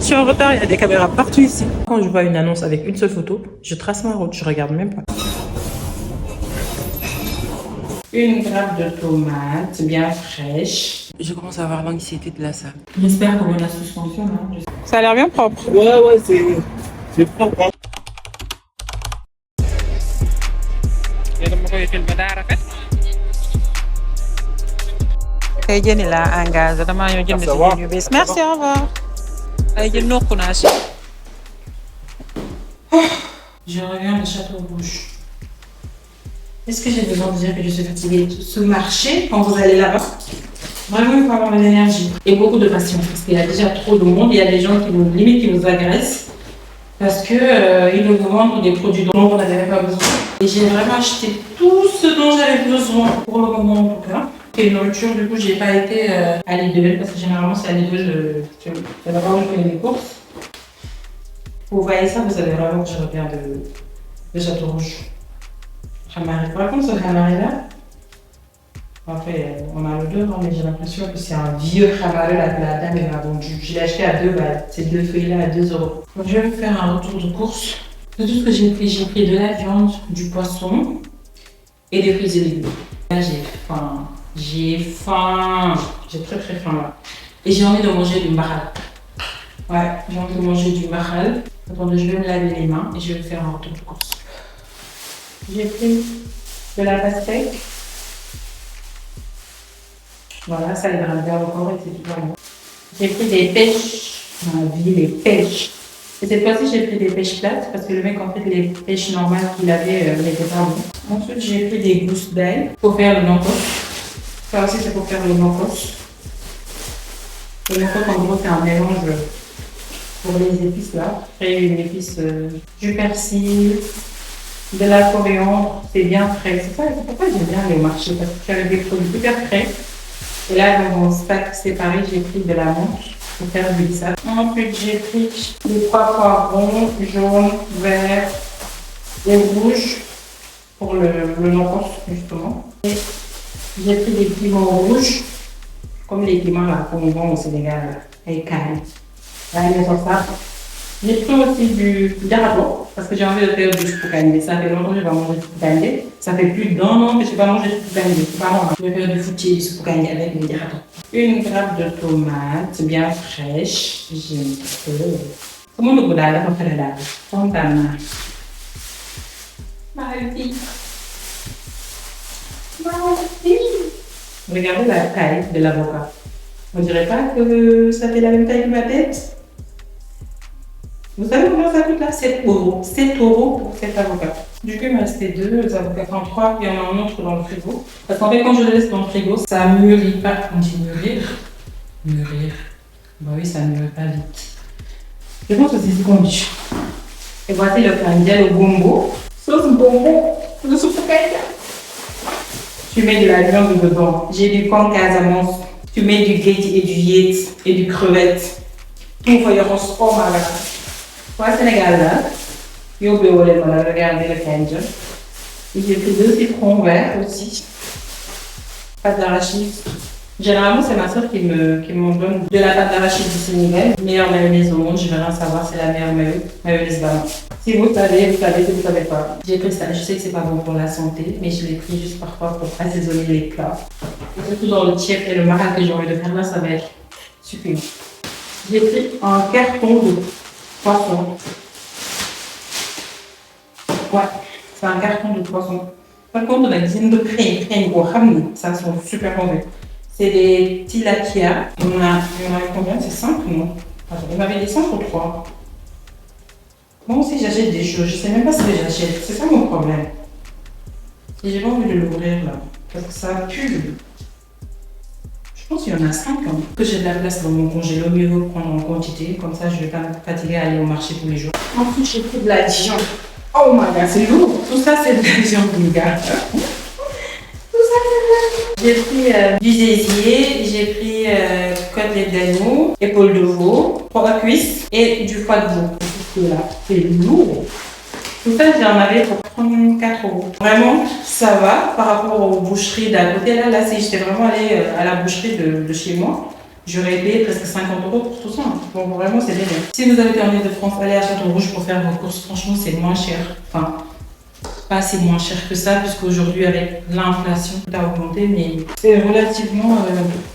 Je suis en retard, il y a des caméras partout ici. Quand je vois une annonce avec une seule photo, je trace ma route, je regarde même pas. Une grappe de tomates bien fraîche. Je commence à avoir l'anxiété de la salle. J'espère qu'on a la suspension. Hein. Ça a l'air bien propre. Ouais, c'est propre. Hein. Kay jëni laa engagé damaa ñëw jënd ci jën yu bees. Merci, au revoir. Ay jën nokku naa si. Je reviens de Château Rouge. Est-ce que j'ai besoin de dire que je suis fatiguée? Ce marché, quand vous allez là-bas, vraiment, il faut avoir de l'énergie et beaucoup de patience parce qu'il y a déjà trop de monde. Il y a des gens qui vous limite, qui vous agressent parce que ils nous vendent des produits dont on n'avait pas besoin. Et j'ai vraiment acheté tout ce dont j'avais besoin pour le moment en tout cas. Et nourriture, du coup, j'ai pas été à Lidl parce que généralement c'est à Lidl, c'est là-bas où je fais les courses. Vous voyez ça, vous savez vraiment que je reviens de Château Rouge. Hamari. Par contre, ce Hamari-là, en fait, on a le deux, mais j'ai l'impression que c'est un vieux Hamari là que la dame m'a vendu. Je l'ai acheté à 2 balles. Ces deux feuilles-là à 2 euros. Donc, je vais me faire un retour de course. De tout ce que j'ai pris de la viande, du poisson et des fruits et légumes. Là, j'ai faim. J'ai faim. J'ai très très faim là. Et j'ai envie de manger du mahal. Ouais, j'ai envie de manger du mahal. Attendez, je vais me laver les mains et je vais me faire un retour de course. J'ai pris de la pastèque. Voilà, ça hydrate bien le corps et c'est tout bon. J'ai pris des pêches. Ma vie, les pêches. Et cette fois-ci, j'ai pris des pêches plates parce que le mec, en fait, les pêches normales qu'il avait n'étaient pas bons. Ensuite, j'ai pris des gousses d'ail pour faire le nankos. Ça aussi, c'est pour faire le nankos. Le nankos, en gros, c'est un mélange pour les épices là. J'ai une épice du persil. De la coriandre, c'est bien frais. C'est pourquoi j'aime bien aller au marché, parce que j'avais des produits hyper frais. Et là, dans mon sac séparé, j'ai pris de la menthe pour faire du bissap. Ensuite, j'ai pris les 3 poivrons, jaune, vert et rouge pour le nankos, justement. Et j'ai pris des piments rouges, comme les piments là qu'on vend au Sénégal, avec carré. Là, ils sont ça. J'ai pris aussi du garato parce que j'ai envie de faire du choupoukandé. Ça fait longtemps que je vais manger du choupoukandé. Ça fait plus d'1 an que je n'ai pas mangé de choupoukandé. C'est pas normal. Je vais faire du fouti et du choupoukandé avec le garato. Une grappe de tomates bien fraîche. J'ai un peu. Comment le goût là, on fait la lave. Fontana. Ma fille. Ma fille. Regardez la taille de l'avocat. On dirait pas que ça fait la même taille que ma tête? Vous savez combien ça coûte là? 7 euros. 7 euros pour cet avocat. Du coup, il me restait 2 avocats, enfin 3, il y en a un autre dans le frigo. Parce qu'en fait, quand je le laisse dans le frigo, ça mûrit pas. On dit mûrir. Mûrir. Bah oui, ça mûrit pas vite. Je pense que c'est ce qu'on dit. Et voici le candia, le gombo. Sauce bonbon, le soupe candia. Tu mets de la viande dedans. J'ai du con casamance. Tu mets du gueti et du yet et du crevette. Tout voyance. Oh my god. Au Sénégal, là, regardez le candia. Et j'ai pris 2 citrons verts aussi. Pâte d'arachide. Généralement, c'est ma soeur qui m'en donne de la pâte d'arachide du Sénégal. Meilleure mayonnaise au monde, je vais rien savoir, c'est la meilleure mayonnaise blanche. Si vous savez, vous savez, si vous ne savez pas. J'ai pris ça, je sais que c'est pas bon pour la santé, mais je l'ai pris juste parfois pour assaisonner les plats. Et surtout dans le tiep et le marin que j'ai envie de faire là, ça va être suffisant. J'ai pris un carton de poisson. Ouais, c'est un carton de poisson. Par contre, la dizaine de crème au hamni, ça sont super mauvais. C'est des tilapia. Il y en a combien? C'est 5 non? Attends, il m'avait dit 5 ou 3. Moi aussi, j'achète des choses. Je sais même pas ce que j'achète. C'est ça mon problème. Et j'ai pas envie de l'ouvrir là. Parce que ça pue. Je pense qu'il y en a 5. Hein. Que j'ai de la place dans mon congélo, mieux vaut prendre en quantité. Comme ça, je vais pas me fatiguer à aller au marché tous les jours. Ensuite, j'ai pris de la Dijon. Oh my god, c'est lourd. Tout ça, c'est de la viande, les gars. Tout ça, c'est de la viande. J'ai pris du zézier, j'ai pris côtelette d'agneau, épaule de veau, 3 cuisses et du foie de veau. Là, c'est lourd. Tout ça, j'en avais pour 34 euros. Vraiment, ça va par rapport aux boucheries d'à côté. Là, j'étais vraiment allée à la boucherie de chez moi. j'aurais payé presque 50 € pour tout ça. Donc vraiment, c'est bien. Si vous avez en Ile-de-France, allez à Château-Rouge pour faire vos courses. Franchement, c'est moins cher. Enfin, pas assez moins cher que ça, puisqu'aujourd'hui, avec l'inflation, tout a augmenté, mais c'est relativement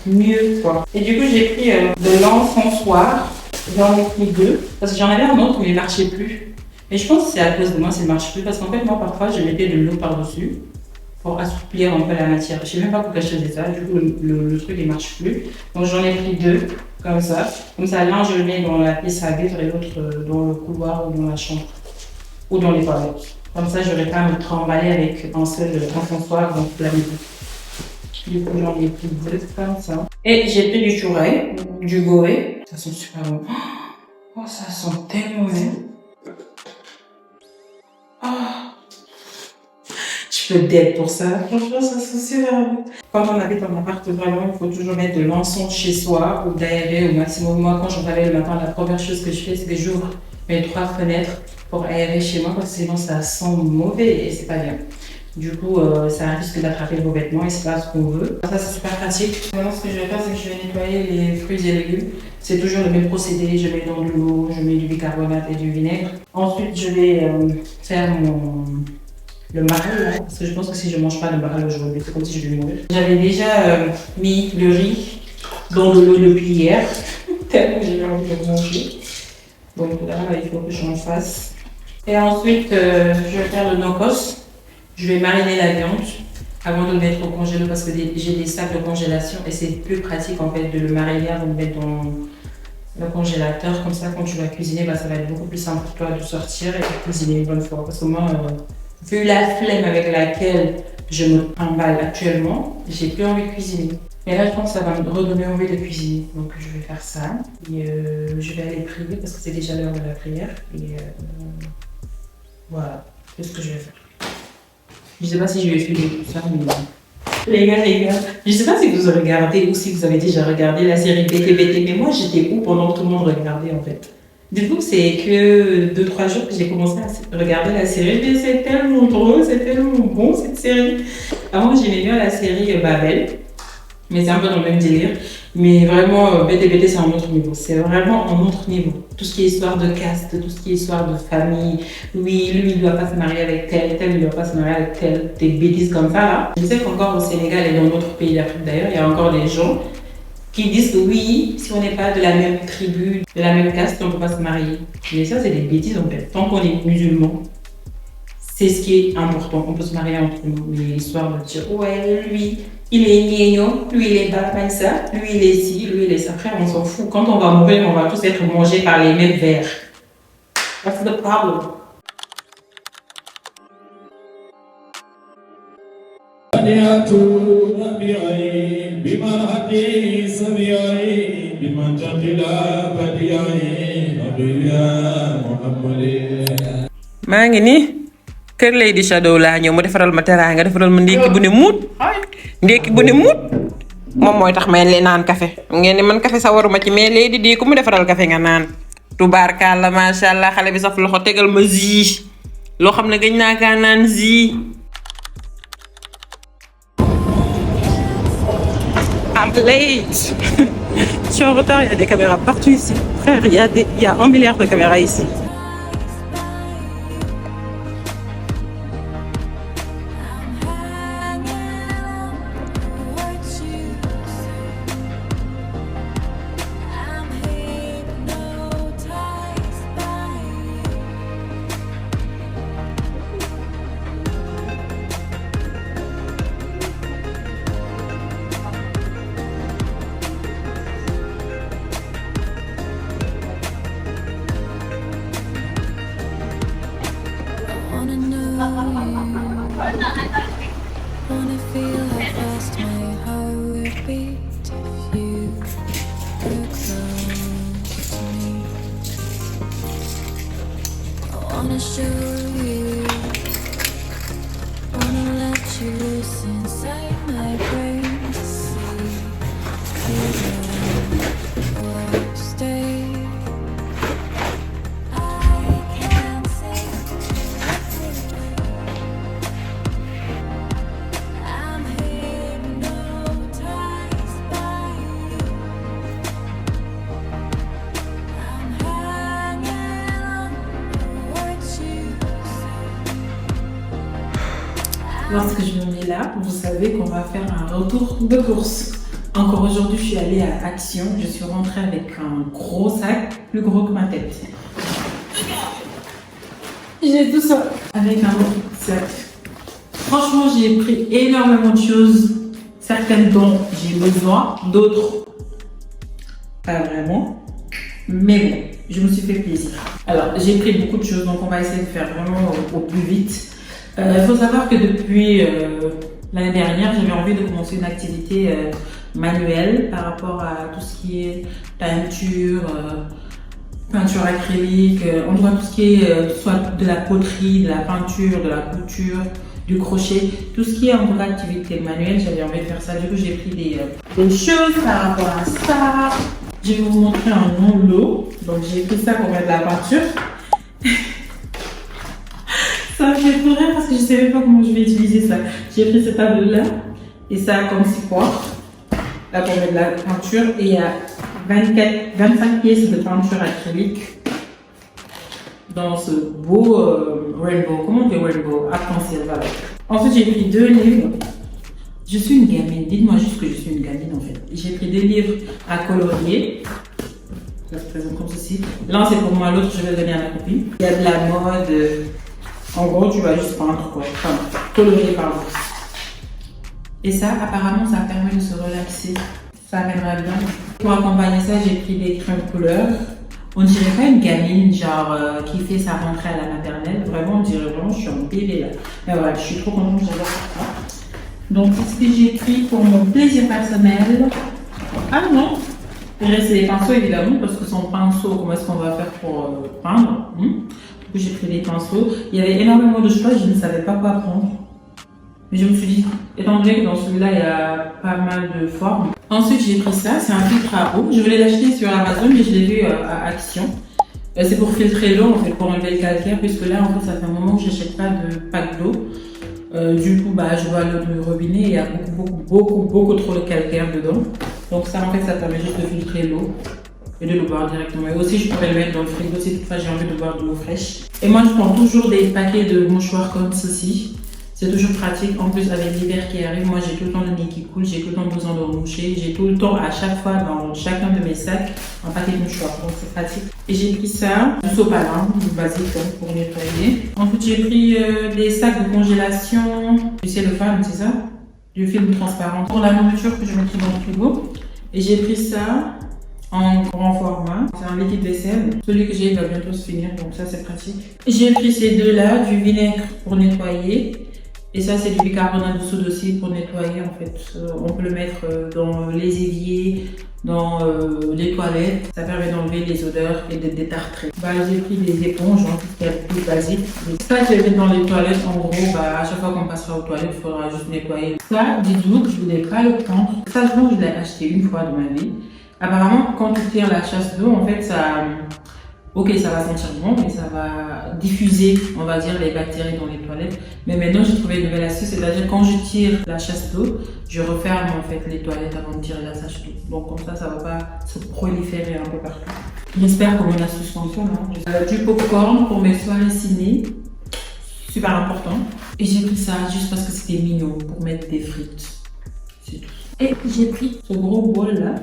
mieux, quoi. Et du coup, j'ai pris de l'encensoir. J'en ai pris 2, parce que j'en avais un autre, mais il ne marchait plus. Mais je pense que c'est à cause de moi, ça ne marche plus, parce qu'en fait, moi, parfois, je mettais de l'eau par-dessus pour assouplir un peu la matière. Je ne sais même pas pourquoi je faisais ça, du coup, le truc, il ne marche plus. Donc, j'en ai pris 2, comme ça. Comme ça, l'un, je le mets dans la pièce à vivre et l'autre dans le couloir ou dans la chambre, ou dans les toilettes. Comme ça, je n'aurais pas à me trimballer avec un seul enfonçoir dans toute la maison. Du coup, j'en ai pris 2 comme ça. Et j'ai pris du chourai, du goé. Ça sent super bon. Oh, ça sent tellement bon. Oh. Je peux d'être pour ça. Franchement, ça sent super bon. Quand on habite en appart, vraiment, il faut toujours mettre de l'encens chez soi ou d'aérer au maximum. Moi, quand je me réveille le matin, la première chose que je fais, c'est que j'ouvre mes 3 fenêtres pour aérer chez moi parce que sinon ça sent mauvais et c'est pas bien. Du coup, ça risque d'attraper vos vêtements et c'est pas ce qu'on veut. Ça, c'est super pratique. Maintenant, ce que je vais faire, c'est que je vais nettoyer les fruits et légumes. C'est toujours le même procédé. Je mets dans de l'eau, je mets du bicarbonate et du vinaigre. Ensuite, je vais faire le marelle, là, parce que je pense que si je mange pas le marelle aujourd'hui, c'est comme si je vais mourir. J'avais déjà mis le riz dans de l'eau depuis hier, tellement j'ai envie de le manger. Donc là, il faut que j'en fasse. Et ensuite, je vais faire le nokos. Je vais mariner la viande avant de le mettre au congélateur parce que j'ai des sacs de congélation et c'est plus pratique en fait de le mariner avant de le mettre dans le congélateur. Comme ça, quand tu vas cuisiner, ça va être beaucoup plus simple pour toi de sortir et de cuisiner une bonne fois. Parce que moi, vu la flemme avec laquelle je me trimballe actuellement, j'ai plus envie de cuisiner. Mais là, je pense que ça va me redonner envie de cuisiner. Donc, je vais faire ça. Et je vais aller prier parce que c'est déjà l'heure de la prière. Et voilà, c'est ce que je vais faire. Je sais pas si je vais filmer tout ça, mais les gars, je sais pas si vous regardez ou si vous avez déjà regardé la série BTBT, mais moi j'étais où pendant que tout le monde regardait en fait. Du coup, c'est que 2-3 jours que j'ai commencé à regarder la série, mais c'est tellement drôle, c'est tellement bon cette série. Avant, j'aimais bien la série Babel, mais c'est un peu dans le même délire. Mais vraiment, BTBT, c'est un autre niveau. C'est vraiment un autre niveau. Tout ce qui est histoire de caste, tout ce qui est histoire de famille. Oui, lui, il ne doit pas se marier avec tel, il ne doit pas se marier avec tel. Des bêtises comme ça, là. Je sais qu'encore au Sénégal et dans d'autres pays d'Afrique d'ailleurs, il y a encore des gens qui disent que oui, si on n'est pas de la même tribu, de la même caste, on ne peut pas se marier. Mais ça, c'est des bêtises en fait. Tant qu'on est musulman, c'est ce qui est important. On peut se marier entre nous. Mais l'histoire de dire, ouais, lui, il est mignon, lui, il est Batman ça, lui, il est ci, lui, il est ça. Après, on s'en fout. Quand on va mourir, on va tous être mangés par les mêmes vers. That's the problem. maa ngi ni kër Lady Shadow laa ñëw mu defaral ma teraanga defaral ma ndékki bu ne muut ndékki bu ne muut moom mooy tax may leen naan café ngeen ni man café sa waruma ci mais Lady di ku mu defaral café nga naan tubaarkàlla macha allah xale bi saf loxo tegal ma zi loo xam ne gëj naa kaa naan zi. I'm late. Je suis en retard, il y a des caméras partout ici. Frère, il y a 1 milliard de caméras ici. Wanna feel how fast my heart would beat if you were close to me. I wanna show you, wanna let you loose inside my brain to see you or stay. Lorsque je me mets là, vous savez qu'on va faire un retour de course. Encore aujourd'hui, je suis allée à Action. Je suis rentrée avec un gros sac, plus gros que ma tête. J'ai tout ça avec un gros sac. Franchement, j'ai pris énormément de choses. Certaines dont j'ai besoin, d'autres pas vraiment. Mais bon, je me suis fait plaisir. Alors, j'ai pris beaucoup de choses, donc on va essayer de faire vraiment au plus vite. Il faut savoir que depuis l'année dernière, j'avais envie de commencer une activité manuelle par rapport à tout ce qui est peinture, peinture acrylique, on voit tout ce qui est soit de la poterie, de la peinture, de la couture, du crochet, tout ce qui est en tout cas activité manuelle, j'avais envie de faire ça. Du coup, j'ai pris des choses par rapport à ça. Je vais vous montrer un long lot. Donc, j'ai pris ça pour mettre de la peinture. Ça me fait trop rire parce que je ne savais pas comment je vais utiliser ça. J'ai pris cette table-là et ça comme support. Là, pour mettre de la peinture. Et il y a 25 pièces de peinture acrylique dans ce beau rainbow. Comment on dit rainbow? Arc-en-ciel, voilà. Ensuite, j'ai pris 2 livres. Je suis une gamine. Dites-moi juste que je suis une gamine en fait. J'ai pris 2 livres à colorier. Ça se présente comme ceci. L'un c'est pour moi, l'autre je vais le donner à ma copine. Il y a de la mode. En gros, tu vas juste peindre quoi. Enfin, colorier pardon. Et ça, apparemment, ça permet de se relaxer. Ça amènera bien. Pour accompagner ça, j'ai pris des crèmes couleurs. On dirait pas une gamine, genre, qui fait sa rentrée à la maternelle. Vraiment, on dirait vraiment, je suis un bébé là. Mais voilà, je suis trop contente, j'adore ça. Donc, c'est ce que j'ai pris pour mon plaisir personnel. Ah non, il reste les pinceaux évidemment, parce que sans pinceau, comment est-ce qu'on va faire pour peindre? Du coup, j'ai pris des pinceaux. Il y avait énormément de choix, je ne savais pas quoi prendre. Mais je me suis dit, étant donné que dans celui-là, il y a pas mal de formes. Ensuite, j'ai pris ça, c'est un filtre à eau. Je voulais l'acheter sur Amazon, mais je l'ai vu à Action. C'est pour filtrer l'eau, en fait, pour enlever le calcaire, puisque là, en fait, ça fait un moment que je n'achète pas de pack d'eau. Du coup, je vois l'eau du robinet et il y a beaucoup trop de calcaire dedans. Donc ça, en fait, ça permet juste de filtrer l'eau et de le boire directement. Et aussi, je pourrais le mettre dans le frigo si toutefois j'ai envie de boire de l'eau fraîche. Et moi, je prends toujours des paquets de mouchoirs comme ceci. C'est toujours pratique. En plus, avec l'hiver qui arrive, moi, j'ai tout le temps le nez qui coule, j'ai tout le temps besoin de remoucher. J'ai tout le temps, à chaque fois, dans chacun de mes sacs, un paquet de mouchoirs. Donc, c'est pratique. Et j'ai pris ça, du sopalin, du basique pour nettoyer. Ensuite, j'ai pris des sacs de congélation, du cellophane, c'est ça? Du film transparent pour la nourriture que je mettrai dans le frigo. Et j'ai pris ça en grand format. C'est un liquide vaisselle. Celui que j'ai va bientôt se finir, donc ça, c'est pratique. J'ai pris ces deux-là, du vinaigre pour nettoyer. Et ça, c'est du bicarbonate de soude aussi pour nettoyer, en fait. On peut le mettre dans les éviers, dans les toilettes. Ça permet d'enlever les odeurs et de détartrer. J'ai pris des éponges, hein, qui est le plus basique. Ça, je vais mettre dans les toilettes. En gros, à chaque fois qu'on passera aux toilettes, il faudra juste nettoyer. Ça, dites-vous que je ne voulais pas le prendre. Ça, je l'ai acheté une fois dans ma vie. Apparemment, quand tu tires la chasse d'eau, en fait, ça... Ok, ça va sentir bon, mais ça va diffuser, on va dire, les bactéries dans les toilettes. Mais maintenant, j'ai trouvé une nouvelle astuce, c'est-à-dire quand je tire la chasse d'eau, je referme en fait les toilettes avant de tirer la chasse d'eau. Donc comme ça, ça va pas se proliférer un peu partout. J'espère que mon astuce fonctionne. Du popcorn pour mes soirées ciné, super important. Et j'ai pris ça juste parce que c'était mignon pour mettre des frites. C'est tout. Et j'ai pris ce gros bol là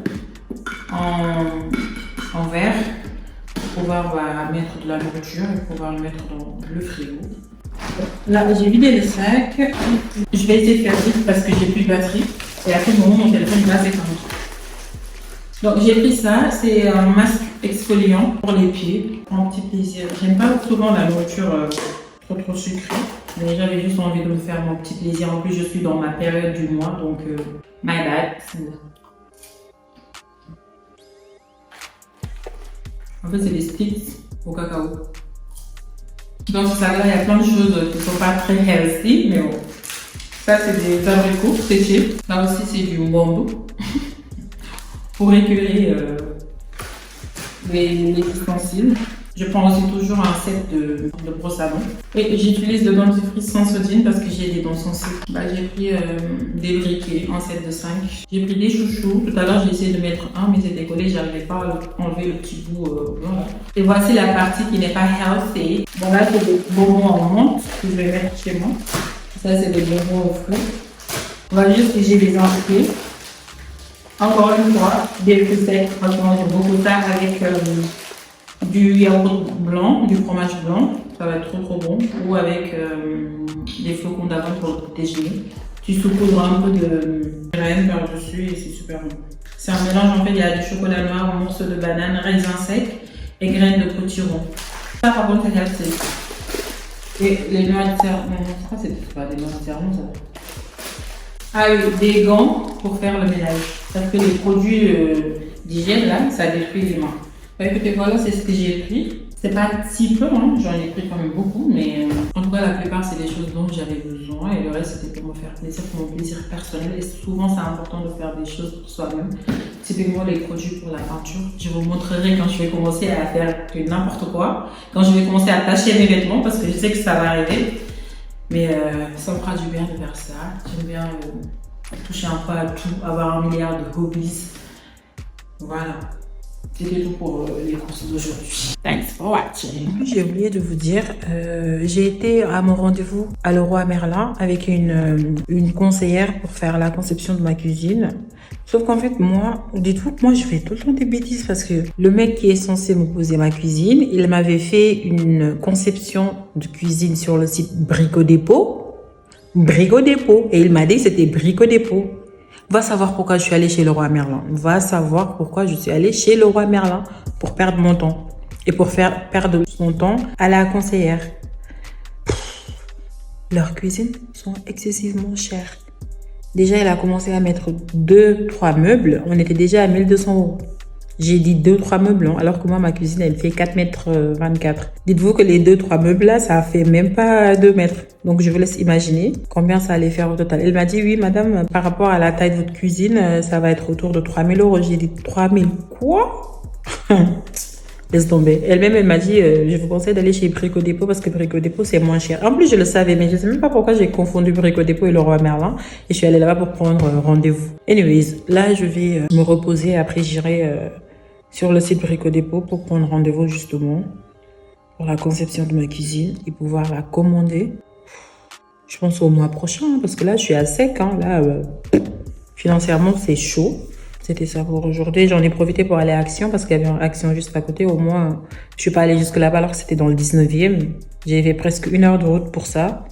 en verre. Pour pouvoir mettre de la nourriture et pouvoir le mettre dans le frigo. Là, j'ai vidé le sac. Je vais essayer de faire vite parce que j'ai plus de batterie. Et à tout moment, mon téléphone va s'éteindre. Donc, j'ai pris ça. C'est un masque exfoliant pour les pieds. Un petit plaisir. J'aime pas souvent la nourriture trop sucrée. Mais j'avais juste envie de me faire mon petit plaisir. En plus, je suis dans ma période du mois. Donc, my bad. En fait, c'est des sticks au cacao. Dans ce sac-là, il y a plein de choses qui ne sont pas très healthy, mais bon. Ça, c'est des abricots séchés. Là aussi, c'est du mbambo. Pour écurer les ustensiles. Je prends aussi toujours un set de brosse à dents. Et j'utilise le dentifrice sans sodine parce que j'ai des dents sensibles. J'ai pris des briquets, un set de 5. J'ai pris des chouchous. Tout à l'heure, j'ai essayé de mettre un, mais c'était collé. J'arrivais pas à enlever le petit bout. Voilà. Et voici la partie qui n'est pas healthy. Bon, là, c'est des bonbons en menthe que je vais mettre chez moi. Ça, c'est des bonbons aux fruits. On va juste piger les entiers. Encore une fois, des fruits secs. Franchement, j'aime beaucoup ça avec du yaourt blanc, du fromage blanc. Ça va être trop bon. Ou avec des flocons d'avoine pour le petit déjeuner. Tu saupoudres un peu de graines par-dessus et c'est super bon. C'est un mélange, en fait, il y a du chocolat noir, un morceau de banane, raisins secs et graines de potiron. Ça, par contre, c'est healthy. Et les noix de cerveau, ça, c'est pas des noix de cerveau, ça. Ah oui, des gants pour faire le ménage. Parce que les produits d'hygiène, là, ça détruit les mains. Bah, écoutez, voilà, c'est ce que j'ai pris. C'est pas si peu, hein. J'en ai pris quand même beaucoup, mais en tout cas, la plupart, c'est des choses dont j'avais besoin et le reste, c'était pour me faire plaisir, pour mon plaisir personnel. Et souvent, c'est important de faire des choses pour soi-même. Typiquement, les produits pour la peinture. Je vous montrerai quand je vais commencer à faire n'importe quoi, quand je vais commencer à tacher mes vêtements, parce que je sais que ça va arriver. Mais ça me fera du bien de faire ça. J'aime bien toucher un peu à tout, avoir un milliard de hobbies. Voilà. C'était tout pour les courses d'aujourd'hui. Thanks for watching. J'ai oublié de vous dire, j'ai été à mon rendez-vous à Leroy Merlin avec une conseillère pour faire la conception de ma cuisine. Sauf qu'en fait, moi, dites-vous que moi, je fais tout le temps des bêtises parce que le mec qui est censé me poser ma cuisine, il m'avait fait une conception de cuisine sur le site Brico Dépôt. Brico Dépôt. Et il m'a dit que c'était Brico Dépôt. Va savoir pourquoi je suis allée chez Leroy Merlin. Va savoir pourquoi je suis allée chez Leroy Merlin pour perdre mon temps. Et pour faire perdre son temps à la conseillère. Leurs cuisines sont excessivement chères. Déjà, elle a commencé à mettre 2-3 meubles. On était déjà à 1200 €. J'ai dit 2-3 meubles, hein, alors que moi, ma cuisine, elle fait 4,24 m. Dites-vous que les 2-3 meubles là, ça fait même pas 2 mètres. Donc, je vous laisse imaginer combien ça allait faire au total. Elle m'a dit, oui, madame, par rapport à la taille de votre cuisine, ça va être autour de 3 000 €. J'ai dit, 3 000 quoi? Laisse tomber. Elle-même, elle m'a dit, je vous conseille d'aller chez Brico Dépôt parce que Brico Dépôt, c'est moins cher. En plus, je le savais, mais je sais même pas pourquoi j'ai confondu Brico Dépôt et Leroy Merlin. Et je suis allée là-bas pour prendre rendez-vous. Anyways, là, je vais me reposer. Après, j'irai sur le site Brico Dépôt pour prendre rendez-vous justement pour la conception de ma cuisine et pouvoir la commander. Je pense au mois prochain, hein, parce que là, je suis à sec. Hein, là, financièrement, c'est chaud. C'était ça pour aujourd'hui. J'en ai profité pour aller à Action parce qu'il y avait une Action juste à côté. Au moins, je suis pas allée jusque là-bas alors que c'était dans le 19e. J'ai fait presque 1 heure de route pour ça.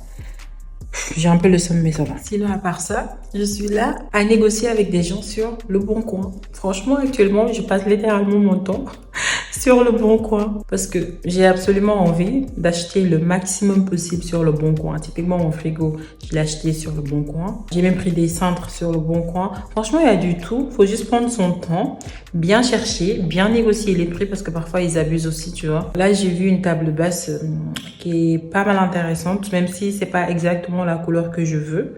J'ai un peu le somme, mais ça va. Sinon, à part ça, je suis là à négocier avec des gens sur Le Bon Coin. Franchement, actuellement, je passe littéralement mon temps sur Le Bon Coin parce que j'ai absolument envie d'acheter le maximum possible sur Le Bon Coin. Typiquement, mon frigo, je l'ai acheté sur Le Bon Coin. J'ai même pris des cintres sur Le Bon Coin. Franchement, il y a du tout. Faut juste prendre son temps, bien chercher, bien négocier les prix parce que parfois, ils abusent aussi, tu vois. Là, j'ai vu une table basse qui est pas mal intéressante, même si c'est pas exactement la couleur que je veux.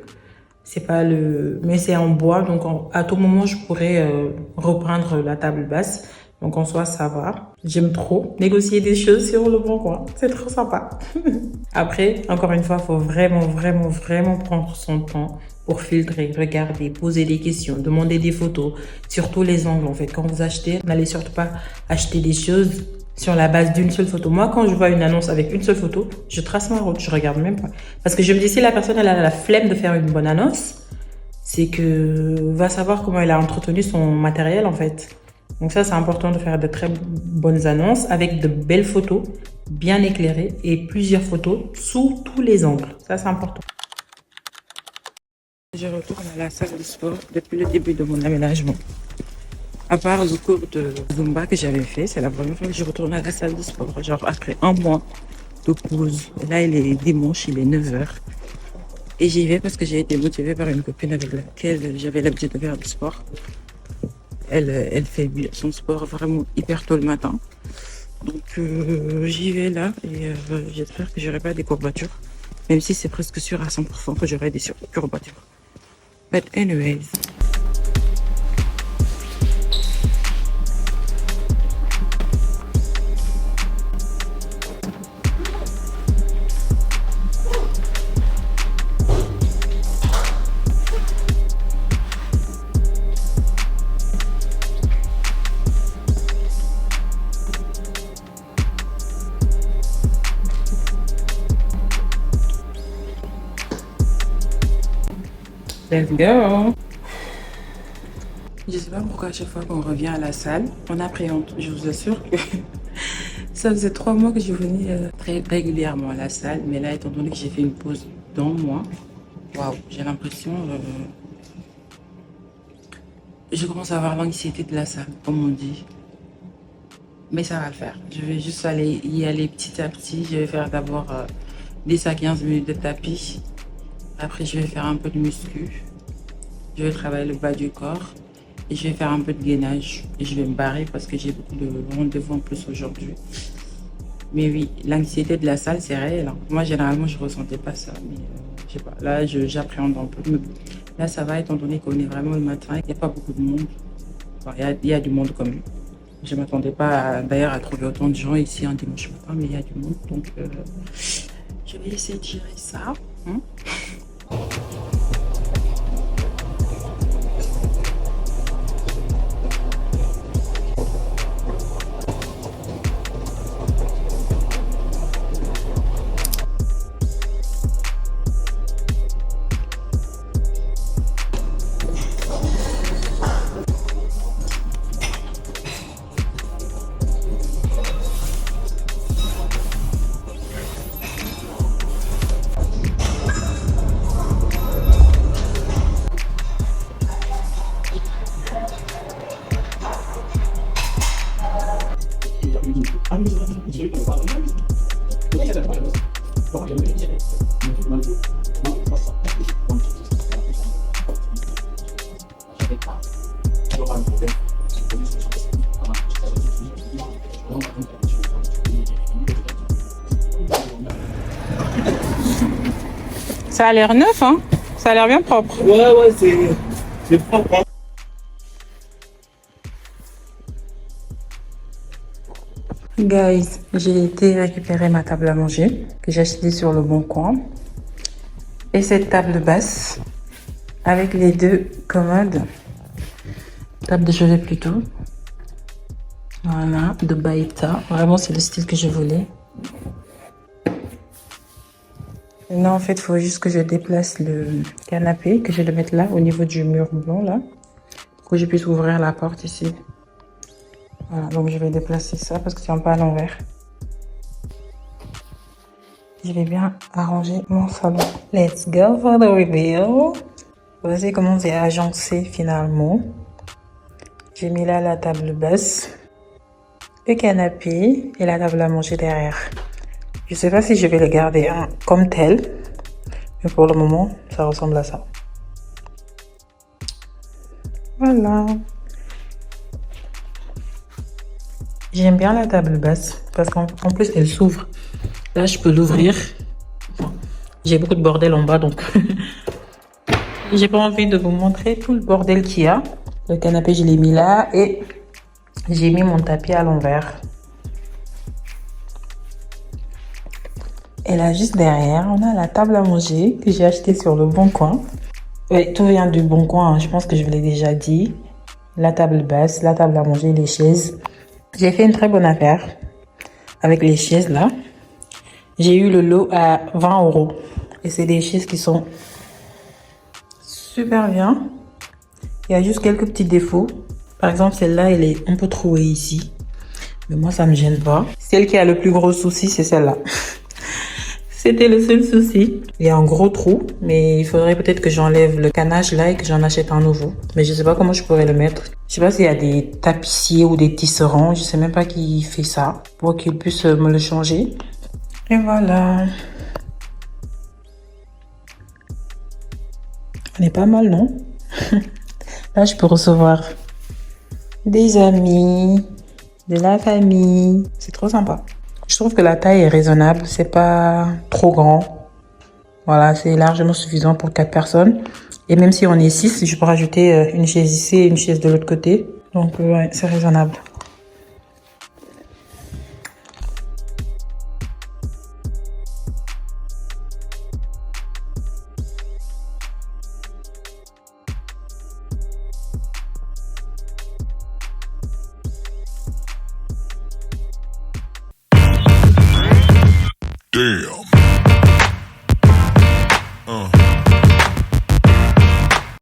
C'est pas le... Mais c'est en bois, donc à tout moment, je pourrais reprendre la table basse. Donc en soi, ça va. J'aime trop négocier des choses sur Le Bon Coin. C'est trop sympa. Après, encore une fois, il faut vraiment prendre son temps pour filtrer, regarder, poser des questions, demander des photos, surtout les angles. En fait, quand vous achetez, n'allez surtout pas acheter des choses sur la base d'une seule photo. Moi, quand je vois une annonce avec une seule photo, je trace ma route, je regarde même pas. Parce que je me dis, si la personne elle a la flemme de faire une bonne annonce, c'est que va savoir comment elle a entretenu son matériel en fait. Donc ça, c'est important de faire de très bonnes annonces avec de belles photos, bien éclairées et plusieurs photos sous tous les angles. Ça, c'est important. Je retourne à la salle de sport depuis le début de mon aménagement. À part le cours de Zumba que j'avais fait, c'est la première fois que je retourne à la salle de sport. Genre après un mois de pause. Là, il est dimanche, il est 9h. Et j'y vais parce que j'ai été motivée par une copine avec laquelle j'avais l'habitude de faire du sport. Elle fait son sport vraiment hyper tôt le matin. Donc j'y vais là et j'espère que j'aurai pas des courbatures. Même si c'est presque sûr à 100% que j'aurai des courbatures. But anyways. Let's go. Je sais pas pourquoi à chaque fois qu'on revient à la salle, on appréhende. Je vous assure que ça faisait 3 mois que je venais très régulièrement à la salle, mais là, étant donné que j'ai fait une pause d'un mois, waouh, j'ai l'impression, je commence à avoir l'anxiété de la salle, comme on dit. Mais ça va le faire. Je vais juste y aller petit à petit. Je vais faire d'abord 10 à 15 minutes de tapis. Après, je vais faire un peu de muscu. Je vais travailler le bas du corps. Et je vais faire un peu de gainage. Et je vais me barrer parce que j'ai beaucoup de rendez-vous en plus aujourd'hui. Mais oui, l'anxiété de la salle, c'est réel, hein. Moi, généralement, je ne ressentais pas ça. Mais je sais pas. Là, j'appréhende un peu. Mais bon, là, ça va, étant donné qu'on est vraiment le matin. Il n'y a pas beaucoup de monde. Enfin, il y a du monde quand même. Je ne m'attendais pas d'ailleurs à trouver autant de gens ici un dimanche matin, mais il y a du monde. Donc, je vais essayer de gérer ça. Hein. Ça a l'air neuf, hein? Ça a l'air bien propre. Ouais, c'est propre, hein. Guys, j'ai été récupérer ma table à manger que j'ai achetée sur le Bon Coin. Et cette table basse avec les 2 commodes. Table de chevet plutôt. Voilà, de Baïta. Vraiment, c'est le style que je voulais. Maintenant, en fait, il faut juste que je déplace le canapé, que je le mette là, au niveau du mur blanc, là, pour que je puisse ouvrir la porte ici. Voilà, donc je vais déplacer ça parce que c'est un peu à l'envers. Je vais bien arranger mon salon. Let's go for the reveal. Voici comment c'est agencé finalement. J'ai mis là la table basse, le canapé et la table à manger derrière. Je sais pas si je vais le garder comme tel, mais pour le moment, ça ressemble à ça. Voilà. J'aime bien la table basse parce qu'en plus elle s'ouvre. Là, je peux l'ouvrir. J'ai beaucoup de bordel en bas, donc j'ai pas envie de vous montrer tout le bordel qu'il y a. Le canapé, je l'ai mis là et j'ai mis mon tapis à l'envers. Et là, juste derrière, on a la table à manger que j'ai achetée sur le Bon Coin. Oui, tout vient du Bon Coin, hein. Je pense que je vous l'ai déjà dit. La table basse, la table à manger, les chaises. J'ai fait une très bonne affaire avec les chaises là. J'ai eu le lot à 20 €. Et c'est des chaises qui sont super bien. Il y a juste quelques petits défauts. Par exemple, celle-là, elle est un peu trouée ici. Mais moi, ça me gêne pas. Celle qui a le plus gros souci, c'est celle-là. C'était le seul souci. Il y a un gros trou, mais il faudrait peut-être que j'enlève le canage là et que j'en achète un nouveau. Mais je sais pas comment je pourrais le mettre. Je sais pas s'il y a des tapissiers ou des tisserands. Je sais même pas qui fait ça pour qu'ils puissent me le changer. Et voilà. On est pas mal, non? Là, je peux recevoir des amis, de la famille. C'est trop sympa. Je trouve que la taille est raisonnable. C'est pas trop grand. Voilà, c'est largement suffisant pour 4 personnes. Et même si on est 6, je peux rajouter une chaise ici et une chaise de l'autre côté. Donc, ouais, c'est raisonnable. Damn.